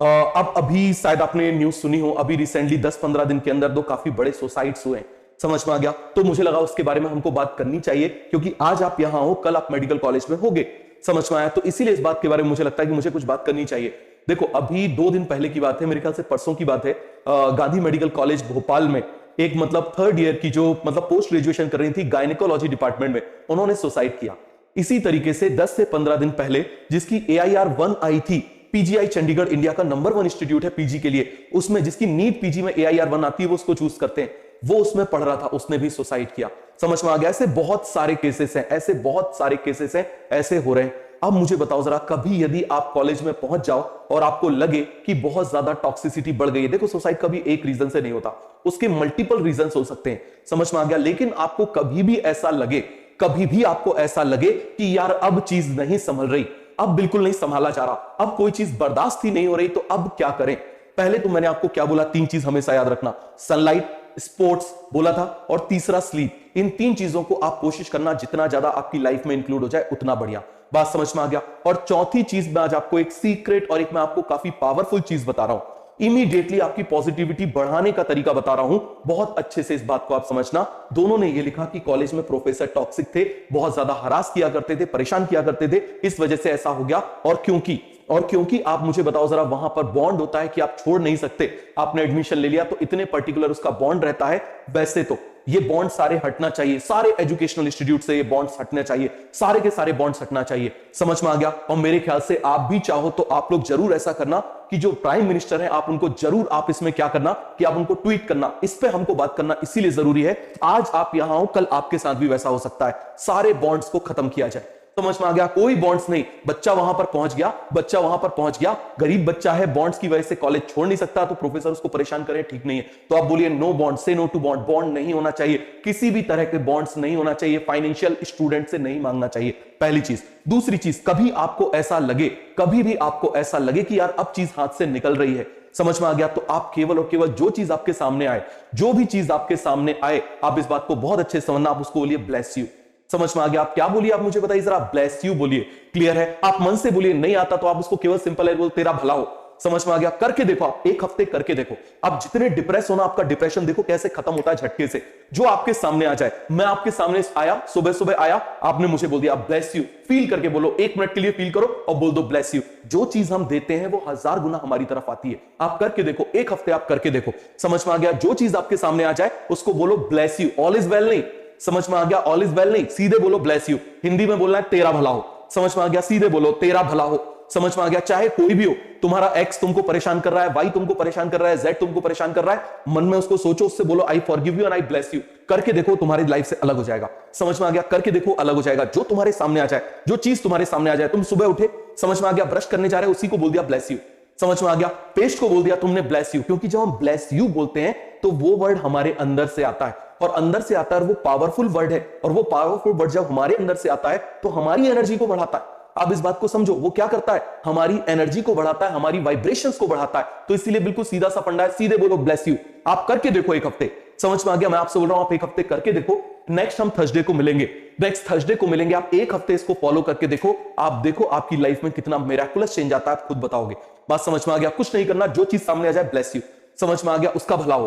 अब अभी शायद आपने न्यूज सुनी हो, अभी रिसेंटली 10-15 दिन के अंदर दो काफी बड़े सुसाइड्स हुए हैं। समझ में आ गया? तो मुझे लगा उसके बारे में हमको बात करनी चाहिए, क्योंकि आज आप यहां हो, कल आप मेडिकल कॉलेज में होगे। समझ में आया? तो इसीलिए इस बात के बारे में मुझे लगता है कि मुझे कुछ बात करनी चाहिए। देखो, अभी 2 दिन पहले की बात है, मेरे ख्याल से परसों की बात है, गांधी मेडिकल कॉलेज भोपाल में एक मतलब 3rd ईयर की जो मतलब पोस्ट ग्रेजुएशन कर रही थी गायनेकोलॉजी डिपार्टमेंट में, उन्होंने सुसाइड किया। इसी तरीके से 10 से 15 दिन पहले जिसकी AIR-1 आई थी, पीजीआई चंडीगढ़ इंडिया का नंबर 1 इंस्टीट्यूट है पीजी के लिए, उसमें जिसकी नीट पीजी में AIR-1 आती है वो उसको चूज करते हैं, वो उसमें पढ़ रहा था, उसने भी सुसाइड किया। समझ में आ गया? ऐसे बहुत सारे केसेस हैं, ऐसे बहुत सारे केसेस हैं, ऐसे हो रहे हैं। अब मुझे बताओ जरा, कभी यदि आप कॉलेज में पहुंच जाओ और आपको लगे कि बहुत ज्यादा टॉक्सिसिटी बढ़ गई है, देखो सुसाइड कभी एक रीजन से नहीं होता, उसके मल्टीपल रीजन हो सकते हैं। समझ में आ गया? लेकिन आपको कभी भी ऐसा लगे, कभी भी आपको ऐसा लगे कि यार अब चीज नहीं संभल रही, अब बिल्कुल नहीं संभाला जा रहा, अब कोई चीज बर्दाश्त ही नहीं हो रही, तो अब क्या करें? पहले तो मैंने आपको क्या बोला, 3 चीज हमेशा याद रखना, सनलाइट, स्पोर्ट्स बोला था, और तीसरा स्लीप। इन 3 चीजों को आप कोशिश करना जितना ज्यादा आपकी लाइफ में इंक्लूड हो जाए उतना बढ़िया। बात समझ में आ गया? और चौथी चीज मैं आज आपको एक सीक्रेट और एक मैं आपको काफी पावरफुल चीज बता रहा हूं, इमीडिएटली आपकी पॉजिटिविटी बढ़ाने का तरीका बता रहा हूं। बहुत अच्छे से इस बात को आप समझना। दोनों ने यह लिखा कि कॉलेज में प्रोफेसर टॉक्सिक थे, बहुत ज्यादा हरास किया करते थे, परेशान किया करते थे, इस वजह से ऐसा हो गया। और क्योंकि आप मुझे बताओ जरा, वहां पर बॉन्ड होता है कि आप छोड़ नहीं सकते, आपने एडमिशन ले लिया तो इतने पर्टिकुलर उसका बॉन्ड रहता है। वैसे तो ये बॉन्ड सारे हटना चाहिए, सारे एजुकेशनल इंस्टीट्यूट से ये बॉन्ड्स हटने चाहिए, सारे के सारे बॉन्ड्स हटना चाहिए। समझ में आ गया? और मेरे ख्याल से आप भी चाहो तो आप लोग जरूर ऐसा करना कि जो प्राइम मिनिस्टर है, आप उनको जरूर, आप इसमें क्या करना कि आप उनको ट्वीट करना। इस पे हमको बात करना इसीलिए जरूरी है, आज आप यहां हो, कल आपके साथ भी वैसा हो सकता है, सारे बॉन्ड्स को खत्म किया जाए। समझ में आ गया? कोई बॉन्ड्स नहीं, बच्चा वहां पर पहुंच गया, बच्चा वहां पर पहुंच गया, गरीब बच्चा है, बॉन्ड्स की वजह से कॉलेज छोड़ नहीं सकता, तो प्रोफेसर उसको परेशान करे, ठीक नहीं है। तो आप बोलिए नो बॉन्ड, से नो टू बॉन्ड, बॉन्ड नहीं होना चाहिए, किसी भी तरह के बॉन्ड्स नहीं होना चाहिए, फाइनेंशियल स्टूडेंट से नहीं मांगना चाहिए, पहली चीज। दूसरी चीज, कभी आपको ऐसा लगे, कभी भी आपको ऐसा लगे कि यार अब चीज हाथ से निकल रही है, समझ में आ गया, तो आप केवल और केवल जो चीज आपके सामने आए, जो भी चीज आपके सामने आए, आप इस बात को बहुत अच्छे से समझना, आप उसको बोलिए ब्लेस यू। समझ में आ गया? आप क्या बोलिए, आप मुझे बताइए जरा, ब्लेस यू बोलिए। क्लियर है? आप मन से बोलिए, नहीं आता तो आप उसको केवल सिंपल है बोल, तेरा भला हो। समझ में आ गया? करके देखो, आप 1 हफ्ते करके देखो, आप जितने डिप्रेस होना, आपका डिप्रेशन देखो कैसे खत्म होता है झटके से। जो आपके सामने आ जाए, मैं आपके सामने आया, सुबह सुबह आया, आपने मुझे बोल दिया ब्लेस यू, फील करके बोलो, 1 मिनट के लिए फील करो और बोल दो ब्लेस यू। जो चीज हम देते हैं वो 1000 गुना हमारी तरफ आती है। आप करके देखो, 1 हफ्ते आप करके देखो। समझ में आ गया? जो चीज आपके सामने आ जाए उसको बोलो bless you, all is well नहीं, समझ में आ गया? ऑल इज वेल नहीं, सीधे बोलो ब्लेस यू। हिंदी में बोलना है तेरा भला हो, समझ में आ गया? सीधे बोलो तेरा भला हो, समझ में आ गया? चाहे कोई भी हो, तुम्हारा एक्स तुमको परेशान कर रहा है, वाई तुमको परेशान कर रहा है, जेड तुमको परेशान कर रहा है, मन में उसको सोचो, उससे बोलो I forgive you and I bless you. करके देखो, तुम्हारी लाइफ से अलग हो जाएगा। समझ में आ गया? करके देखो, अलग हो जाएगा। जो तुम्हारे सामने आ जाए, जो चीज तुम्हारे सामने आ जाए, तुम सुबह उठे, समझ में आ गया, ब्रश करने जा रहे हो, उसी को बोल दिया ब्लेस यू। समझ में आ गया? पेस्ट को बोल दिया तुमने ब्लेस यू, क्योंकि जब हम ब्लेस यू बोलते हैं तो वो वर्ड हमारे अंदर से आता है, और अंदर से आता है, और वो पावरफुल वर्ड है, और वो पावरफुल वर्ड जब हमारे अंदर से आता है तो हमारी एनर्जी को बढ़ाता है। आप इस बात को समझो, वो क्या करता है, हमारी एनर्जी को बढ़ाता है, हमारी वाइब्रेशंस को बढ़ाता है। तो इसीलिए बिल्कुल सीधा सा फंडा है, सीधे बोलो ब्लेस यू। आप करके देखो 1 हफ्ते। समझ में आ गया? मैं आपसे बोल रहा हूं, आप 1 हफ्ते करके देखो। नेक्स्ट हम थर्सडे को मिलेंगे, नेक्स्ट थर्सडे को मिलेंगे, आप 1 हफ्ते इसको फॉलो करके देखो, आप देखो आपकी लाइफ में कितना मिरेकुलस चेंज आता है, आप खुद बताओगे। बात समझ में आ गया? कुछ नहीं करना, जो चीज सामने आ जाए ब्लेस यू। समझ में आ गया? उसका भला हो।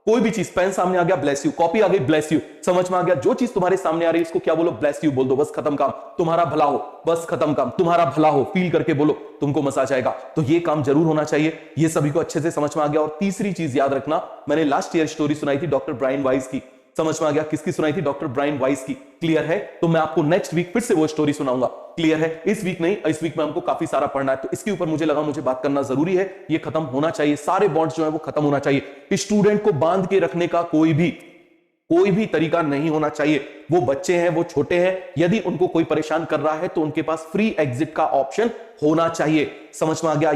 कोई भी चीज, पेन सामने आ गया ब्लेस यू, कॉपी आ गई ब्लेस यू। समझ में आ गया? जो चीज तुम्हारे सामने आ रही है उसको क्या बोलो, ब्लेस यू बोल दो, बस खत्म काम, तुम्हारा भला हो, बस खत्म काम, तुम्हारा भला हो, फील करके बोलो, तुमको मजा आ जाएगा। तो ये काम जरूर होना चाहिए, ये सभी को अच्छे से समझ में आ गया। और तीसरी चीज याद रखना, मैंने लास्ट ईयर स्टोरी सुनाई थी डॉक्टर ब्रायन वाइस की, समझ में आ गया? किसकी सुनाई थी? डॉक्टर ब्रायन वाइस की। क्लियर है? तो मैं आपको नेक्स्ट वीक फिर से वो स्टोरी सुनाऊंगा। क्लियर है? इस वीक नहीं, इस वीक में हमको काफी सारा पढ़ना है, तो इसके ऊपर मुझे लगा मुझे बात करना जरूरी है, ये खत्म होना चाहिए, सारे बॉन्ड्स जो है वो खत्म होना चाहिए। स्टूडेंट को बांध के रखने का कोई भी तरीका नहीं होना चाहिए। वो बच्चे हैं, वो छोटे हैं, यदि उनको कोई परेशान कर रहा है तो उनके पास फ्री एग्जिट का ऑप्शन होना चाहिए। समझ में आ गया?